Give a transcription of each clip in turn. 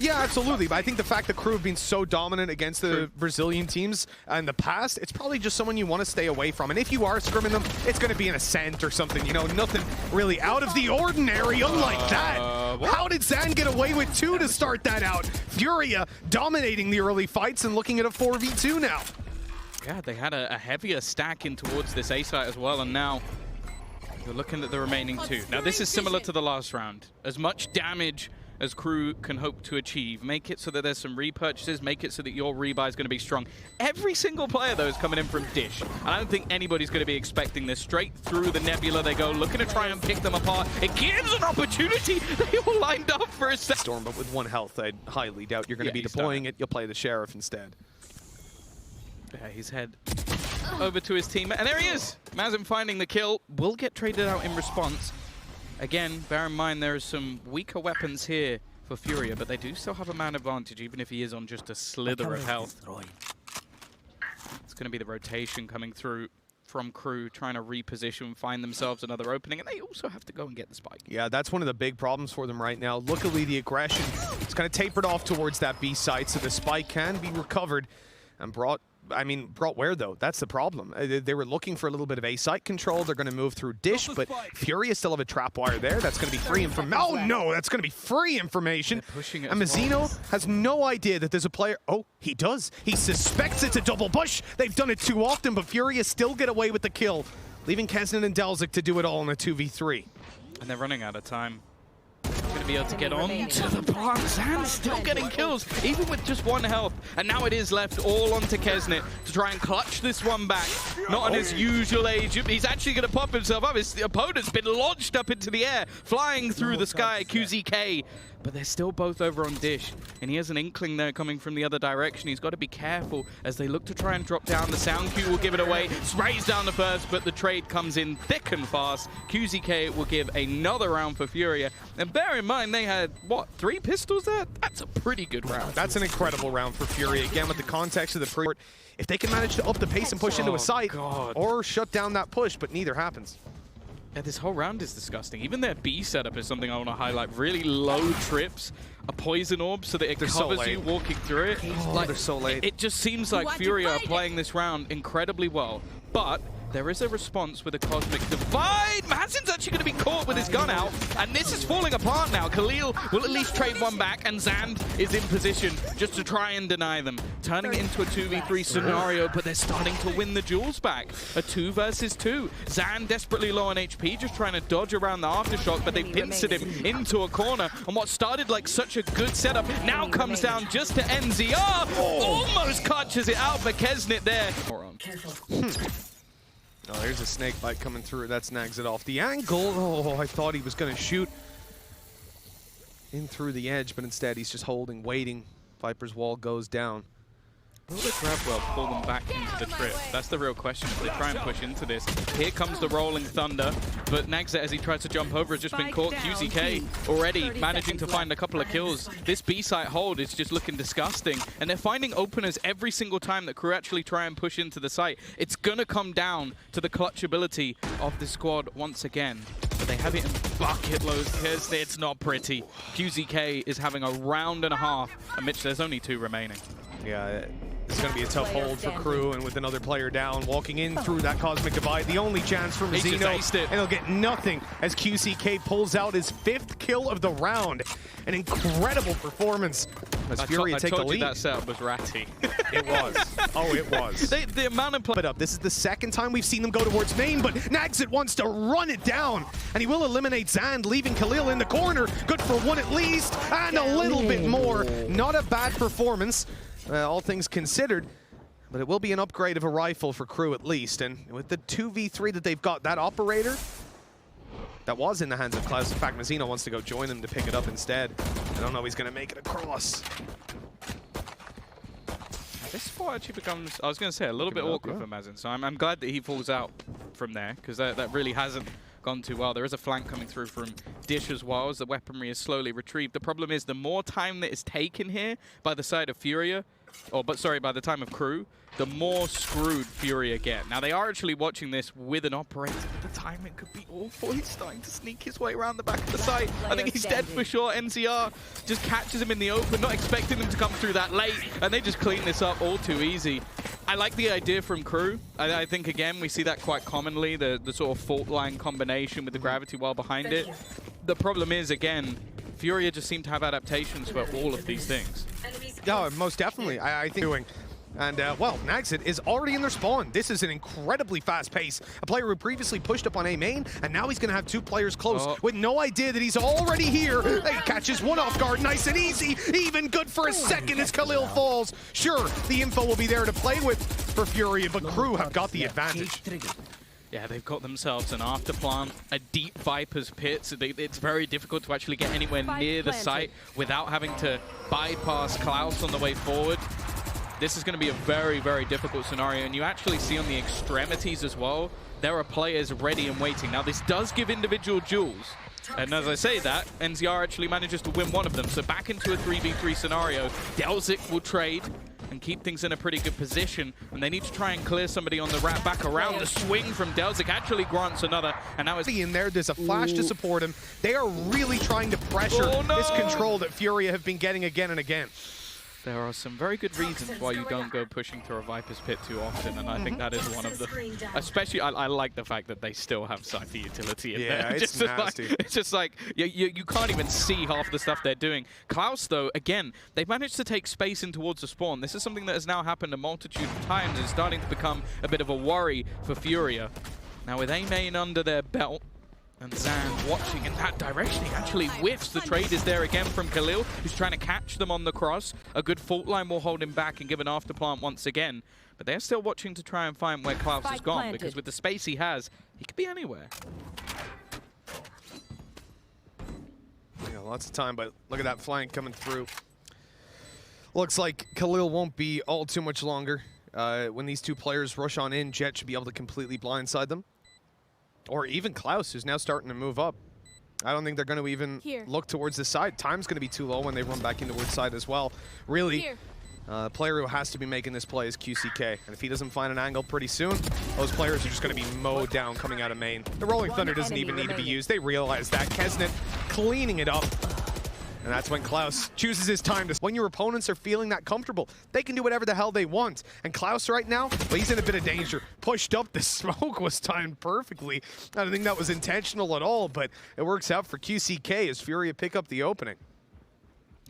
Yeah, absolutely. But I think the fact that KRU have been so dominant against the Brazilian teams in the past, it's probably just someone you want to stay away from. And if you are scrimming them, it's going to be an ascent or something. You know, nothing really out of the ordinary. Unlike that, how did xand get away with 2 to start that out? FURIA dominating the early fights and looking at a 4v2 now. Yeah, they had a heavier stack in towards this A site as well, and now you're looking at the remaining 2. Now this is similar to the last round. As much damage as KRU can hope to achieve. Make it so that there's some repurchases, make it so that your rebuy is going to be strong. Every single player, though, is coming in from Dish. And I don't think anybody's going to be expecting this. Straight through the nebula they go, looking to try and pick them apart. It gives an opportunity. They all lined up for a second. Storm, but with 1 health, I highly doubt you're going to be deploying it. You'll play the Sheriff instead. Yeah, he's head over to his teammate. And there he is. Mazin finding the kill. Will get traded out in response. Again, bear in mind there are some weaker weapons here for FURIA, but they do still have a man advantage, even if he is on just a slither of health. It's going to be the rotation coming through from KRU, trying to reposition, find themselves another opening, and they also have to go and get the spike. Yeah, that's one of the big problems for them right now. Luckily, the aggression is kind of tapered off towards that B site, so the spike can be recovered and brought where, though? That's the problem. They were looking for a little bit of A-site control. They're going to move through Dish, but FURIA still have a trap wire there. That's going to be free information. Oh, no, that's going to be free information. And Mazino has no idea that there's a player. Oh, he does. He suspects it's a double push. They've done it too often, but FURIA still get away with the kill, leaving keznit and xand to do it all in a 2v3. And they're running out of time. Going to be able to get on to the plant. xand still getting kills, even with just 1 health. And now it is left all onto keznit to try and clutch this one back. Not on his usual age. He's actually going to pop himself up. His opponent's been launched up into the air, flying through the sky, QZK. But they're still both over on Dish. And he has an inkling there coming from the other direction. He's got to be careful as they look to try and drop down. The sound cue will give it away. Sprays down the first, but the trade comes in thick and fast. QZK will give another round for FURIA. And bear in mind, they had, what, 3 pistols there? That's a pretty good round. That's an incredible round for FURIA. Again, with the context of the pre, if they can manage to up the pace and push into a site, or shut down that push, but neither happens. Yeah, this whole round is disgusting. Even their B setup is something I want to highlight. Really low trips, a poison orb so that it covers you walking through it. Like, they're so late. It just seems like FURIA are playing this round incredibly well. But there is a response with a Cosmic Divide. Mazin's actually going to be caught with his gun out, and this is falling apart now. Khalil will at least trade 1 back, and xand is in position just to try and deny them. Turning it into a 2v3 scenario, but they're starting to win the duels back. A 2 versus 2. xand desperately low on HP, just trying to dodge around the aftershock, but they pincered him into a corner. And what started like such a good setup now comes down just to NZR. Almost clutches it out for keznit there. Oh, there's a snake bite coming through. That snags it off the angle. Oh, I thought he was going to shoot in through the edge, but instead he's just holding, waiting. Viper's wall goes down. Will the grab well pull them back into the trip? That's the real question if they try and push into this. Here comes the rolling thunder, but NagZ, as he tries to jump over, has just been caught. QZK already managing to find a couple of kills. This B-site hold is just looking disgusting, and they're finding openers every single time that KRU actually try and push into the site. It's going to come down to the clutch ability of the squad once again. But they have it in bucket loads because it's not pretty. QZK is having a round and a half, and Mitch, there's only 2 remaining. Yeah, it's going to be a tough hold for KRU, and with another player down, walking in through that Cosmic Divide, the only chance for Mazino, and he'll get nothing as QZK pulls out his 5th kill of the round. An incredible performance as FURIA take the lead. I told you that setup was ratty. It was. Oh, it was. The amount of play. This is the 2nd time we've seen them go towards main, but nagZ wants to run it down, and he will eliminate xand, leaving Khalil in the corner. Good for 1 at least, and a little bit more. Not a bad performance. All things considered, but it will be an upgrade of a rifle for KRU at least. And with the 2v3 that they've got, that operator, that was in the hands of Klaus. In fact, Mazino wants to go join him to pick it up instead. I don't know he's going to make it across. This spot actually becomes, I was going to say, a little bit awkward for Mazin. So I'm glad that he falls out from there, because that really hasn't gone too well. There is a flank coming through from Dish as well as the weaponry is slowly retrieved. The problem is the more time that is taken here by the side of FURIA, by the time of KRU, the more screwed FURIA get. Now, they are actually watching this with an operator, but the timing could be awful. He's starting to sneak his way around the back of the site. I think he's dead for sure. NZR just catches him in the open, not expecting him to come through that late, and they just clean this up all too easy. I like the idea from KRU. I think, again, we see that quite commonly, the sort of fault line combination with the gravity well behind it. The problem is, again, FURIA just seem to have adaptations for all of these things. Yeah, most definitely. I think doing. And, well, NagZ is already in their spawn. This is an incredibly fast pace. A player who previously pushed up on A main, and now he's going to have 2 players close with no idea that he's already here. He catches one off guard, nice and easy. Even good for a second as Khalil falls. Sure, the info will be there to play with for FURIA, but KRU have got the advantage. Yeah, they've got themselves an afterplant, a deep Viper's pit, so it's very difficult to actually get anywhere near the site without having to bypass Klaus on the way forward. This is going to be a very, very difficult scenario, and you actually see on the extremities as well, there are players ready and waiting. Now, this does give individual duels, and as I say that, NZR actually manages to win one of them, so back into a 3v3 scenario. Delzik will trade and keep things in a pretty good position, and they need to try and clear somebody on the wrap back around. The swing from Delzik actually grants another, and now it's in there. There's a flash to support him. They are really trying to pressure this control that FURIA have been getting again and again. There are some very good reasons why you don't go pushing through a Viper's pit too often, and I think that is one of them. Especially, I like the fact that they still have Cypher utility in there. It's nasty. It's just like, you can't even see half the stuff they're doing. Klaus, though, again, they've managed to take space in towards the spawn. This is something that has now happened a multitude of times and starting to become a bit of a worry for FURIA. Now, with A main under their belt, and xand watching in that direction, he actually whiffs. The trade is there again from Khalil, who's trying to catch them on the cross. A good fault line will hold him back and give an afterplant once again. But they're still watching to try and find where Klaus has gone, because with the space he has, he could be anywhere. Yeah, lots of time, but look at that flank coming through. Looks like Khalil won't be all too much longer. When these 2 players rush on in, Jet should be able to completely blindside them. Or even Klaus, who's now starting to move up. I don't think they're going to even look towards the side. Time's going to be too low when they run back into towards side as well. Really, the player who has to be making this play is QCK. And if he doesn't find an angle pretty soon, those players are just going to be mowed down coming out of main. The Rolling Thunder doesn't even need to be used. They realize that. Keznit cleaning it up. And that's when Klaus chooses his time to... When your opponents are feeling that comfortable, they can do whatever the hell they want. And Klaus right now, well, he's in a bit of danger. Pushed up, the smoke was timed perfectly. I don't think that was intentional at all, but it works out for QCK as FURIA pick up the opening.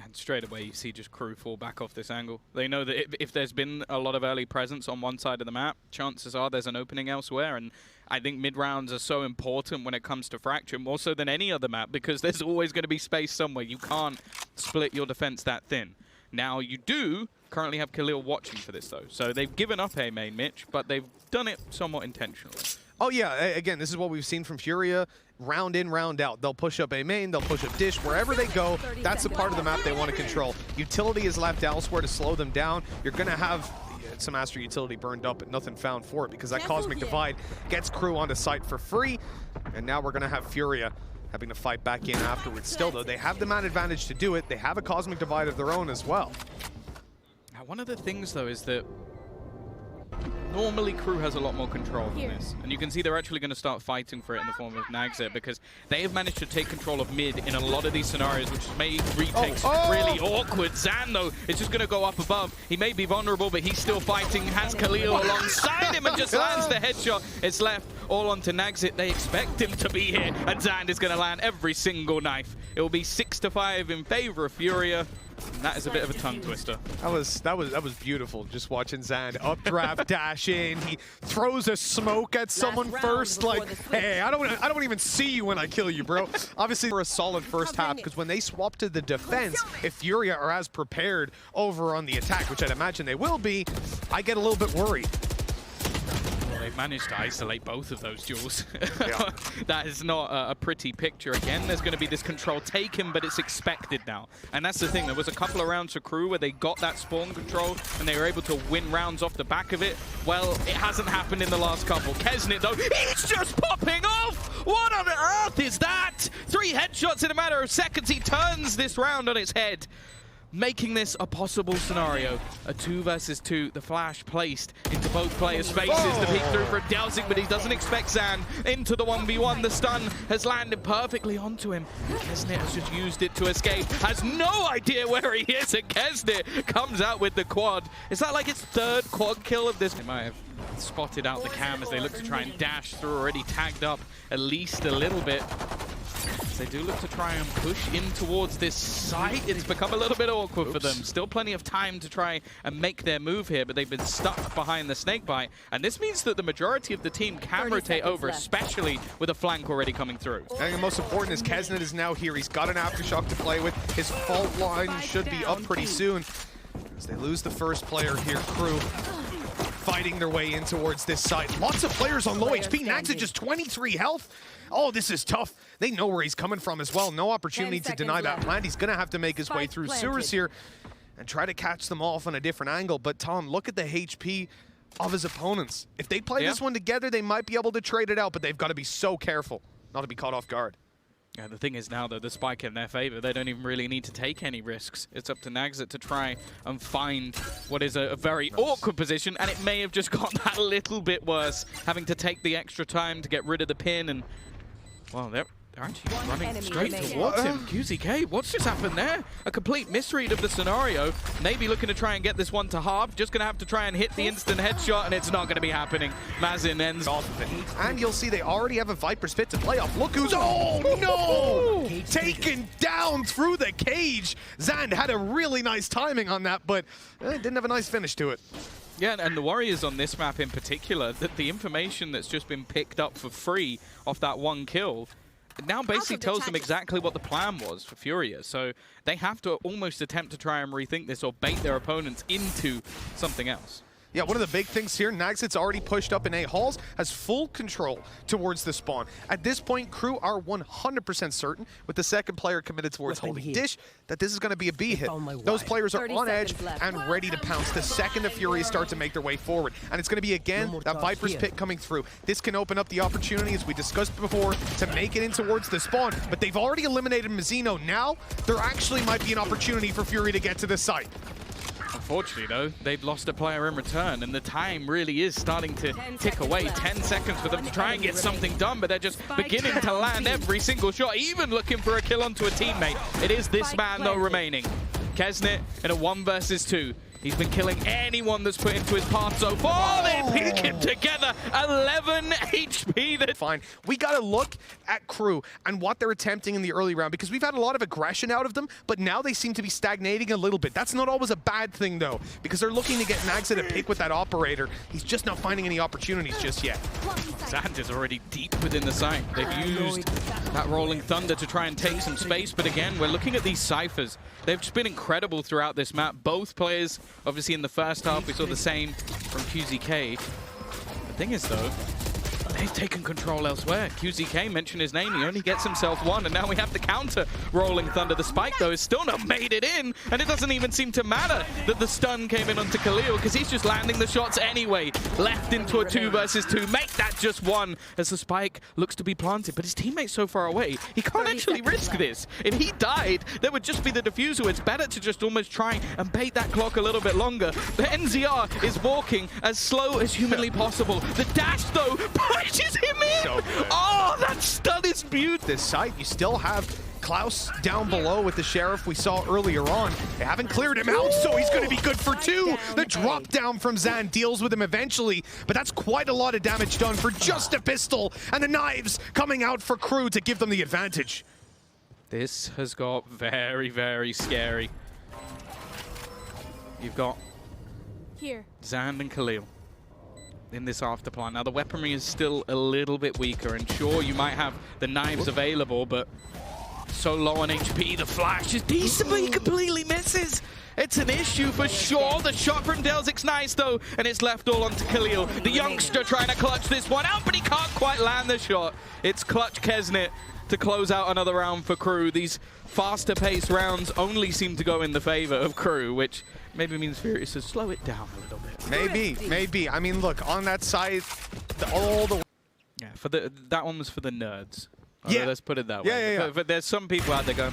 And straight away, you see just KRU fall back off this angle. They know that if there's been a lot of early presence on one side of the map, chances are there's an opening elsewhere. And I think mid-rounds are so important when it comes to Fracture, more so than any other map, because there's always going to be space somewhere. You can't split your defense that thin. Now, you do currently have Khalil watching for this, though. So they've given up A main, Mitch, but they've done it somewhat intentionally. Oh, yeah. Again, this is what we've seen from FURIA. Round in, round out. They'll push up A main, they'll push up dish. Wherever they go, that's the part of the map they want to control. Utility is left elsewhere to slow them down. You're going to have some Master utility burned up, but nothing found for it because that Cosmic Divide gets KRU onto site for free. And now we're going to have FURIA having to fight back in afterwards. Still, though, they have the man advantage to do it. They have a Cosmic Divide of their own as well. Now, one of the things, though, is that normally KRU has a lot more control than this. And you can see they're actually going to start fighting for it in the form of NagZ, because they have managed to take control of mid in a lot of these scenarios, which has made retakes really awkward. xand, though, is just going to go up above. He may be vulnerable, but he's still fighting. Has Khalil alongside him and just lands the headshot. It's left all onto NagZ. They expect him to be here, and xand is going to land every single knife. It will be 6-5 in favor of FURIA. And that is a bit of a tongue twister. That was beautiful. Just watching xand updraft dash in. He throws a smoke at someone first. Like, hey, I don't even see you when I kill you, bro. Obviously, for a solid first half, because when they swap to the defense, if FURIA are as prepared over on the attack, which I'd imagine they will be, I get a little bit worried. They've managed to isolate both of those duels. That is not a pretty picture. Again, there's going to be this control taken, but it's expected now. And that's the thing. There was a couple of rounds for KRU where they got that spawn control and they were able to win rounds off the back of it. Well, it hasn't happened in the last couple. Keznit, though, he's just popping off! What on earth is that? 3 headshots in a matter of seconds. He turns this round on its head. making this a possible scenario. A 2 versus 2, the flash placed into both players' faces to peek through for xand, but he doesn't expect xand into the 1v1. The stun has landed perfectly onto him. keznit has just used it to escape, has no idea where he is, and keznit comes out with the quad. Is that like his 3rd quad kill of this? They might have spotted out the cam as they look to try and dash through, already tagged up at least a little bit. They do look to try and push in towards this site. It's become a little bit awkward for them. Still plenty of time to try and make their move here, but they've been stuck behind the snakebite. And this means that the majority of the team can rotate over, especially with a flank already coming through. I think the most important is keznit is now here. He's got an aftershock to play with. His fault line should be up pretty soon. As they lose the first player here, KRU fighting their way in towards this site. Lots of players on low HP. NagZ just 23 health. Oh, this is tough. They know where he's coming from as well. No opportunity to deny that plant. He's going to have to make his way through sewers here and try to catch them off on a different angle. But Tom, look at the HP of his opponents. If they play this one together, they might be able to trade it out, but they've got to be so careful not to be caught off guard. Yeah, the thing is now, though, the spike in their favor, they don't even really need to take any risks. It's up to nagz to try and find what is a very awkward position, and it may have just got that little bit worse, having to take the extra time to get rid of the pin, and, well, they're actually running straight towards him. QZK, what's just happened there? A complete misread of the scenario. Maybe looking to try and get this one to half. Just going to have to try and hit the instant headshot, and it's not going to be happening. Mazin ends off of it. And you'll see they already have a Viper's Pit to play off. Look who's... Oh, no! Taken down through the cage. xand had a really nice timing on that, but didn't have a nice finish to it. Yeah, and the Warriors on this map in particular, that the information that's just been picked up for free off that one kill now basically tells them exactly what the plan was for FURIA. So they have to almost attempt to try and rethink this or bait their opponents into something else. Yeah, one of the big things here, nagz's already pushed up in A halls, has full control towards the spawn. At this point, KRU are 100% certain, with the second player committed towards holding dish, that this is going to be a B hit. Those players are on edge and ready to pounce the second the FURIA start to make their way forward. And it's going to be, again, that Viper's Pit coming through. This can open up the opportunity, as we discussed before, to make it in towards the spawn. But they've already eliminated Mazino. Now, there actually might be an opportunity for FURIA to get to the site. Unfortunately, though, they've lost a player in return, and the time really is starting to tick away. 10 seconds for them to try and get something done, but they're just beginning to land every single shot, even looking for a kill onto a teammate. It is this man, though, remaining. keznit in a 1 versus 2. He's been killing anyone that's put into his path so far. They peek him together. 11 HP. Fine. We got to look at KRU and what they're attempting in the early round, because we've had a lot of aggression out of them, but now they seem to be stagnating a little bit. That's not always a bad thing, though, because they're looking to get nagz to pick with that operator. He's just not finding any opportunities just yet. xand is already deep within the site. They've used that Rolling Thunder to try and take some space, but again, we're looking at these ciphers. They've just been incredible throughout this map. Both players, obviously in the first half, we saw the same from QZK. The thing is, though, they've taken control elsewhere. QZK, mentioned his name, he only gets himself one, and now we have the counter Rolling Thunder. The spike, though, is still not made it in, and it doesn't even seem to matter that the stun came in onto Khalil, because he's just landing the shots anyway. Left into a 2 versus 2. Make that just 1 as the spike looks to be planted, but his teammate's so far away, he can't actually risk this. If he died, there would just be the diffuser. It's better to just almost try and bait that clock a little bit longer. The NZR is walking as slow as humanly possible. The dash, though, pushes him in! So oh, that stun is beautiful! This site, you still have Klaus down below with the Sheriff we saw earlier on. They haven't cleared him out, so he's going to be good for 2. The drop down from xand deals with him eventually, but that's quite a lot of damage done for just a pistol, and the knives coming out for KRU to give them the advantage. This has got very, very scary. You've got xand and Khalil in this afterplan. Now, the weaponry is still a little bit weaker, and sure, you might have the knives available, but so low on HP, the flash is decent, but he completely misses. It's an issue for sure. The shot from xand's nice, though, and it's left all onto Khalil. The youngster trying to clutch this one out, but he can't quite land the shot. It's clutch keznit to close out another round for KRU. These faster paced rounds only seem to go in the favor of KRU, which maybe means FURIA should slow it down a little bit. Maybe. I mean, look, on that side, all the... Yeah, that one was for the nerds. Yeah. Let's put it that way. Yeah. But there's some people out there going,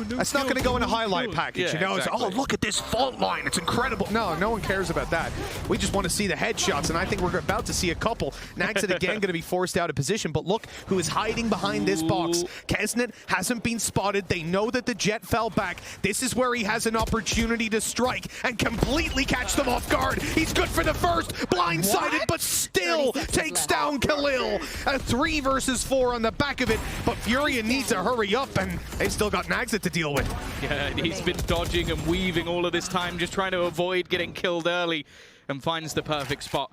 that's not going to go in a highlight package, you know? Exactly. It's, oh, look at this fault line. It's incredible. No one cares about that. We just want to see the headshots, and I think we're about to see a couple. NagZ again going to be forced out of position, but look who is hiding behind this box. Keznit hasn't been spotted. They know that the jet fell back. This is where he has an opportunity to strike and completely catch them off guard. He's good for the first, blindsided, but still takes down Khalil. A 3 versus 4 on the back of it, but FURIA needs to hurry up, and they've still got NagZ to deal with. Yeah, he's been dodging and weaving all of this time, just trying to avoid getting killed early, and finds the perfect spot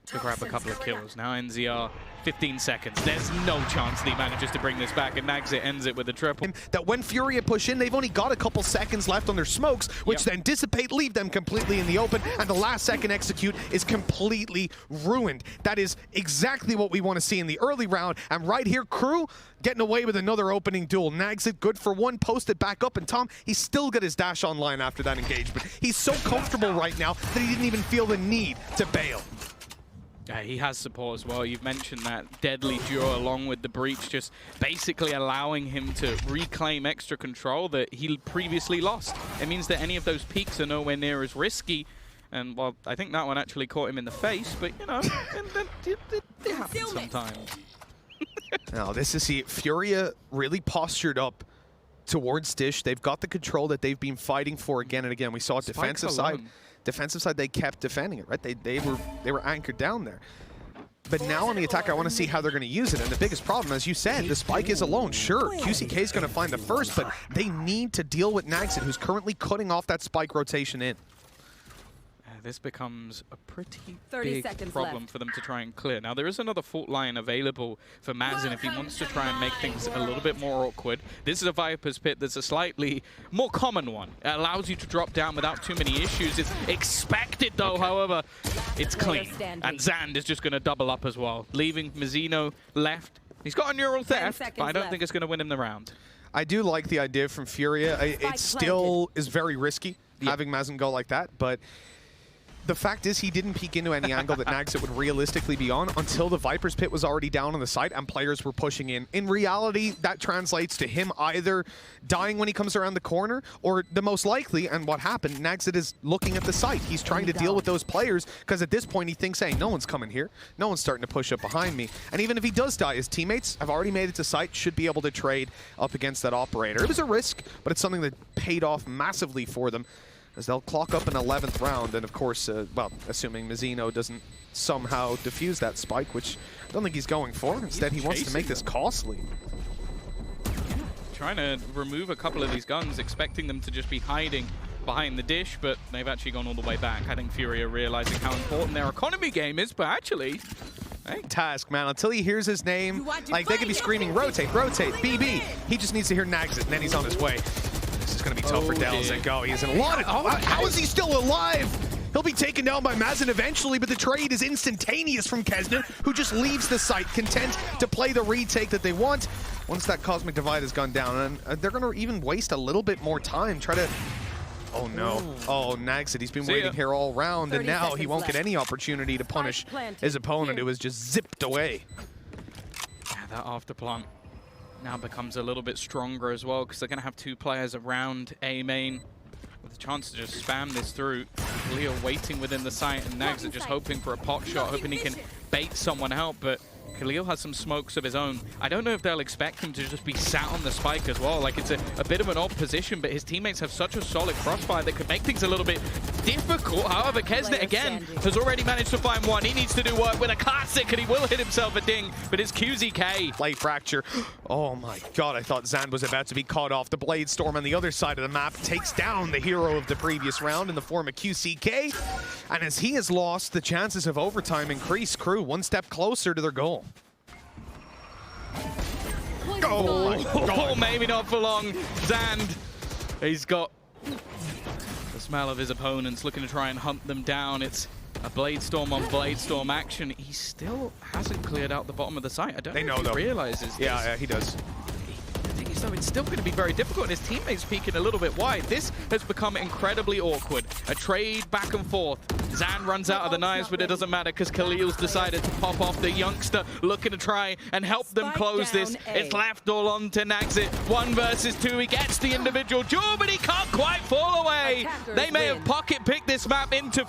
to grab a couple of kills. Now NZR, 15 seconds. There's no chance that he manages to bring this back, and NagZ ends it with a triple. That when FURIA push in, they've only got a couple seconds left on their smokes, which then dissipate, leave them completely in the open, and the last second execute is completely ruined. That is exactly what we want to see in the early round, and right here, KRU getting away with another opening duel. NagZ good for one, posted back up, and Tom, he's still got his dash online after that engagement. He's so comfortable right now that he didn't even feel the need to bail. Yeah, he has support as well. You've mentioned that deadly duo along with the breach, just basically allowing him to reclaim extra control that he previously lost. It means that any of those peaks are nowhere near as risky. And, well, I think that one actually caught him in the face, but, you know, it happens sometimes. Now, this is FURIA really postured up towards Dish. They've got the control that they've been fighting for again and again. We saw it defensive side. Defensive side, they kept defending it, right? They were anchored down there. But now on the attack, I want to see how they're going to use it. And the biggest problem, as you said, the spike is alone. Sure, QCK is going to find the first, but they need to deal with NagZ, who's currently cutting off that spike rotation in. This becomes a pretty big problem for them to try and clear. Now, there is another fault line available for Mazin if he wants to try and make things a little bit more awkward. This is a Viper's Pit that's a slightly more common one. It allows you to drop down without too many issues. It's expected, though, however, it's clean. And xand is just going to double up as well, leaving Mazino left. He's got a neural theft, but I don't think it's going to win him the round. I do like the idea from FURIA. It still is very risky having Mazin go like that, but the fact is he didn't peek into any angle that NagZ would realistically be on until the Viper's Pit was already down on the site and players were pushing in. In reality, that translates to him either dying when he comes around the corner, or the most likely, and what happened, NagZ is looking at the site. He's trying to deal with those players because at this point he thinks, hey, no one's coming here. No one's starting to push up behind me. And even if he does die, his teammates have already made it to site, should be able to trade up against that operator. It was a risk, but it's something that paid off massively for them, as they'll clock up an 11th round, and of course, well, assuming Mazino doesn't somehow defuse that spike, which I don't think he's going for. Instead, he wants to make this costly. Trying to remove a couple of these guns, expecting them to just be hiding behind the dish, but they've actually gone all the way back. I think FURIA realizing how important their economy game is, but actually, hey. Task, man, until he hears his name, like, they could be screaming, rotate, rotate, BB. He just needs to hear NagZ, and then he's on his way. This is going to be tough for Delz. He's in a lot of... how is he still alive? He'll be taken down by Mazin eventually, but the trade is instantaneous from Keznit, who just leaves the site, content to play the retake that they want once that Cosmic Divide has gone down. And they're going to even waste a little bit more time, try to... Oh, no. Oh, NagZ, he's been waiting here all round, and now he won't get any opportunity to punish his opponent, who was just zipped away. Yeah, that after plant now becomes a little bit stronger as well, because they're going to have two players around A main with a chance to just spam this through. Leo waiting within the site, and NagZ just hoping for a pot shot, hoping he can bait someone out, but Khalil has some smokes of his own. I don't know if they'll expect him to just be sat on the spike as well. Like, it's a bit of an odd position, but his teammates have such a solid crossfire that could make things a little bit difficult. However, Keznit, again, has already managed to find one. He needs to do work with a classic, and he will hit himself a ding, but it's QZK. Play fracture. Oh my god, I thought xand was about to be caught off. The Blade Storm on the other side of the map takes down the hero of the previous round in the form of QCK. And as he has lost, the chances of overtime increase. KRU one step closer to their goal. Oh, maybe not for long. xand, he's got the smell of his opponents, looking to try and hunt them down. It's a Blade Storm on Blade Storm action. He still hasn't cleared out the bottom of the site. I don't know if he realizes. Yeah, he does. The thing is, though, it's still going to be very difficult, and his teammates peeking a little bit wide. This has become incredibly awkward. A trade back and forth Xand runs out of the knives, but it doesn't matter because Khalil's decided to pop off the youngster, looking to try and help them close this. It's left all on to NagZ. 1 versus 2. He gets the individual duel, but he can't quite fall away. They may have pocket picked this map into